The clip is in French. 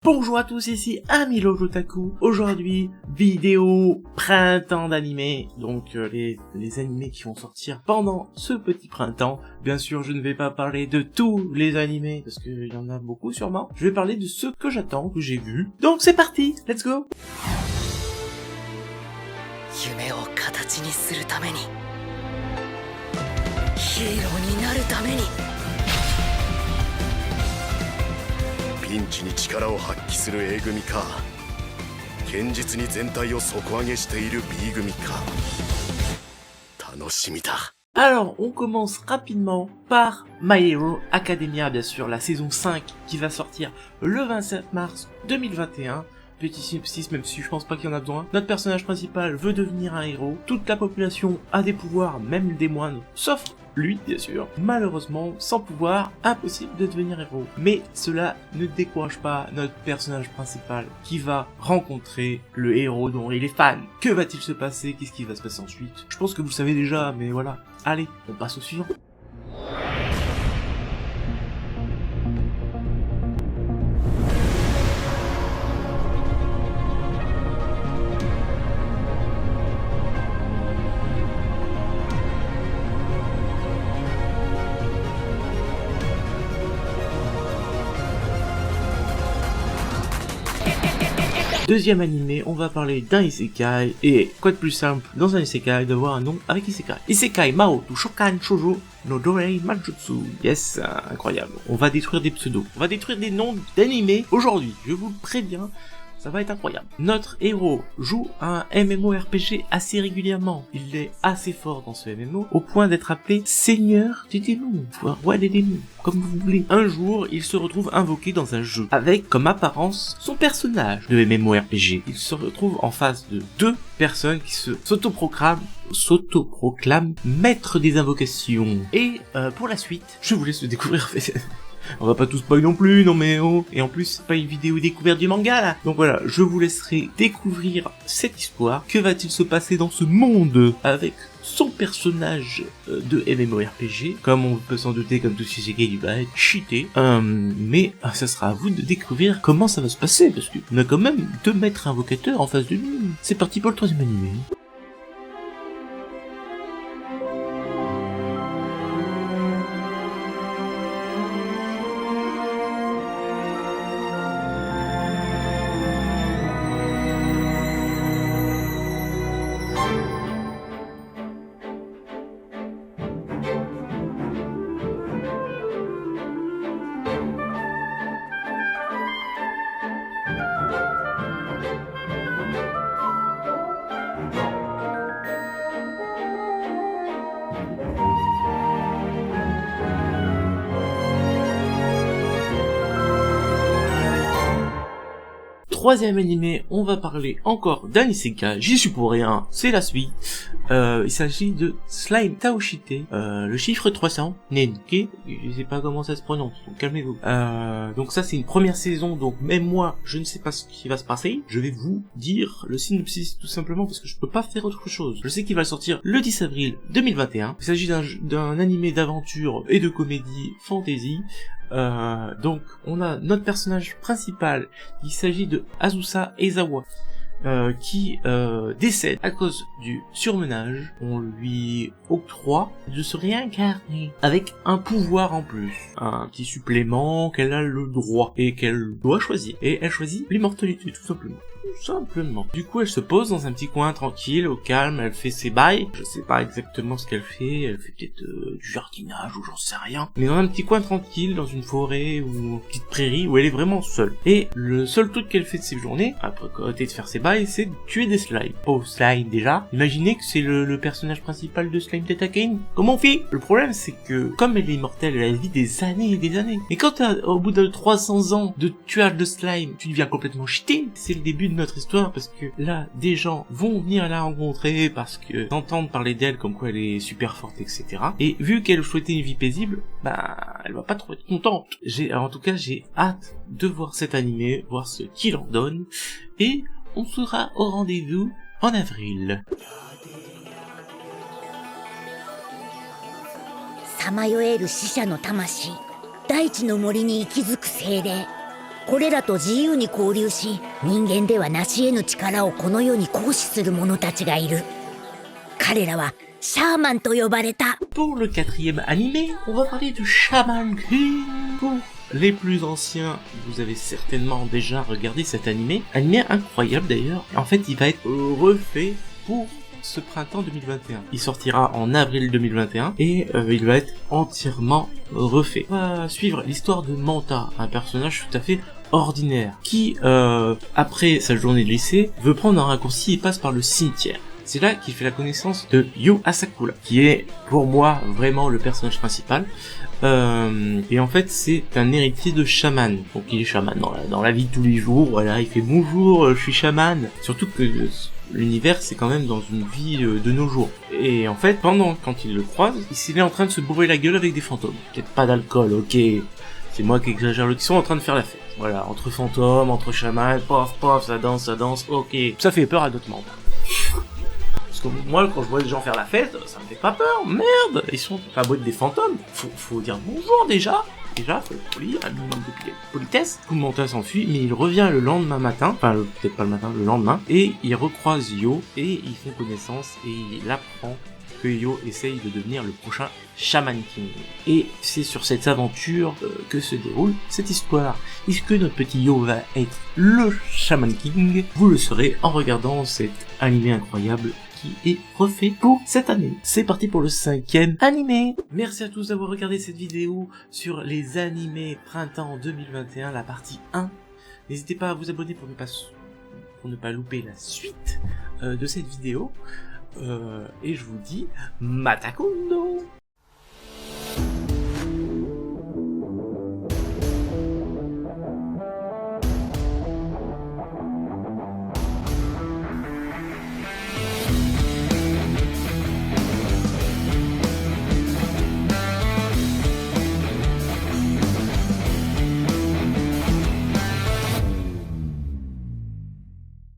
Bonjour à tous, ici Amilo Jotaku. Aujourd'hui, vidéo printemps d'animé. Donc les animés qui vont sortir pendant ce petit printemps. Bien sûr, je ne vais pas parler de tous les animés parce qu'il y en a beaucoup sûrement. Je vais parler de ceux que j'attends, que j'ai vus. Donc c'est parti, let's go. 夢を形にするためにヒーローになるためにピンチに力を発揮する A 組か堅実に全体を底上げしている B 組か楽しみだ。 Alors, on commence rapidement par My Hero Academia, bien sûr, la saison 5 qui va sortir le 27 mars 2021. Petit synopsis, même si je pense pas qu'il y en a besoin. Notre personnage principal veut devenir un héros. Toute la population a des pouvoirs, même des moindres, sauf lui, bien sûr. Malheureusement, sans pouvoir, impossible de devenir héros. Mais cela ne décourage pas notre personnage principal qui va rencontrer le héros dont il est fan. Que va-t-il se passer? Qu'est-ce qui va se passer ensuite? Je pense que vous le savez déjà, mais voilà. Allez, on passe au suivant. Deuxième animé, on va parler d'un isekai, et quoi de plus simple dans un isekai d'avoir un nom avec isekai. Isekai Mao to Shokan Shoujo no Dorei Manjutsu. Yes, incroyable. On va détruire des pseudos. On va détruire des noms d'animés aujourd'hui, je vous le préviens. Ça va être incroyable. Notre héros joue un MMORPG assez régulièrement. Il est assez fort dans ce MMO, au point d'être appelé Seigneur des démons, voire Roi des démons, comme vous voulez. Un jour, il se retrouve invoqué dans un jeu, avec comme apparence son personnage de MMORPG. Il se retrouve en face de deux personnes qui s'autoproclament maîtres des invocations. Et pour la suite, je vous laisse le découvrir. On va pas tout spoil non plus, non mais oh. Et en plus, c'est pas une vidéo découverte du manga là. Donc voilà, je vous laisserai découvrir cette histoire. Que va-t-il se passer dans ce monde avec son personnage de MMORPG? Comme on peut s'en douter, comme tout Isekai, il va être cheaté. Mais ça sera à vous de découvrir comment ça va se passer, parce qu'on a quand même deux maîtres invocateurs en face de nous. C'est parti pour le troisième animé. Troisième animé, on va parler encore d'un isekai, j'y suis pour rien, c'est la suite. Il s'agit de Slime Taoshite, le chiffre 300, Nenke, je sais pas comment ça se prononce, donc calmez-vous. Donc ça c'est une première saison, donc même moi, je ne sais pas ce qui va se passer. Je vais vous dire le synopsis tout simplement parce que je peux pas faire autre chose. Je sais qu'il va sortir le 10 avril 2021. Il s'agit d'un animé d'aventure et de comédie fantasy. Donc on a notre personnage principal, il s'agit de Azusa Ezawa, qui décède à cause du surmenage. On lui octroie de se réincarner avec un pouvoir en plus, un petit supplément qu'elle a le droit et qu'elle doit choisir, et elle choisit l'immortalité tout simplement. Du coup, elle se pose dans un petit coin tranquille, au calme, elle fait ses bails. Je sais pas exactement ce qu'elle fait peut-être du jardinage ou j'en sais rien. Mais dans un petit coin tranquille, dans une forêt ou une petite prairie où elle est vraiment seule. Et le seul truc qu'elle fait de ses journées, après côté de faire ses bails, c'est de tuer des slimes. Oh, slime déjà. Imaginez que c'est le personnage principal de Slime Tetakain. Comment on fait? Le problème, c'est que comme elle est immortelle, elle vit des années et des années. Mais quand au bout de 300 ans de tuage de slime, tu deviens complètement cheaté. C'est le début de notre histoire parce que là, des gens vont venir la rencontrer parce que s'entendent parler d'elle comme quoi elle est super forte, etc. Et vu qu'elle souhaitait une vie paisible, elle va pas trop être contente. En tout cas, j'ai hâte de voir cet animé, voir ce qu'il en donne, et on sera au rendez-vous en avril. さまよえる死者の魂、大地の森に息づく精霊、これらと自由に交流し、人間では成し得ぬ力をこの世に行使する者たちがいる。彼らはシャーマンと呼ばれた。 Pour le 4e animé, on va parler de Shaman King. Pour les plus anciens, vous avez certainement déjà regardé cet animé. Animé incroyable d'ailleurs. En fait, il va être refait pour ce printemps 2021. Il sortira en avril 2021 et il va être entièrement refait. On va suivre l'histoire de Manta, un personnage tout à fait ordinaire, qui, après sa journée de lycée, veut prendre un raccourci et passe par le cimetière. C'est là qu'il fait la connaissance de Yu Asakura, qui est pour moi vraiment le personnage principal. Et en fait c'est un héritier de chaman. Donc il est chaman dans la vie de tous les jours, voilà, il fait bonjour, je suis chaman. Surtout que l'univers c'est quand même dans une vie de nos jours. Et en fait quand il le croise, il est en train de se bourrer la gueule avec des fantômes. Peut-être pas d'alcool, ok. C'est moi qui exagère le son, en train de faire la fête. Voilà, entre fantômes, entre chamans, pof pof, ça danse, ok. Ça fait peur à d'autres membres. Parce que moi, quand je vois les gens faire la fête, ça me fait pas peur, merde. Ils sont pas beau être des fantômes. Faut dire bonjour déjà. Déjà, faut être poli, un minimum de politesse. Tout le monde s'enfuit, mais il revient le lendemain matin, enfin peut-être pas le matin, le lendemain, et il recroise Yo, et ils font connaissance, et il apprend que Yo essaye de devenir le prochain Shaman King. Et c'est sur cette aventure que se déroule cette histoire. Est-ce que notre petit Yo va être le Shaman King? Vous le saurez en regardant cet animé incroyable qui est refait pour cette année. C'est parti pour le 5e animé. Merci à tous d'avoir regardé cette vidéo sur les animés printemps 2021, la partie 1. N'hésitez pas à vous abonner pour ne pas louper la suite de cette vidéo. Et je vous dis Matakundo.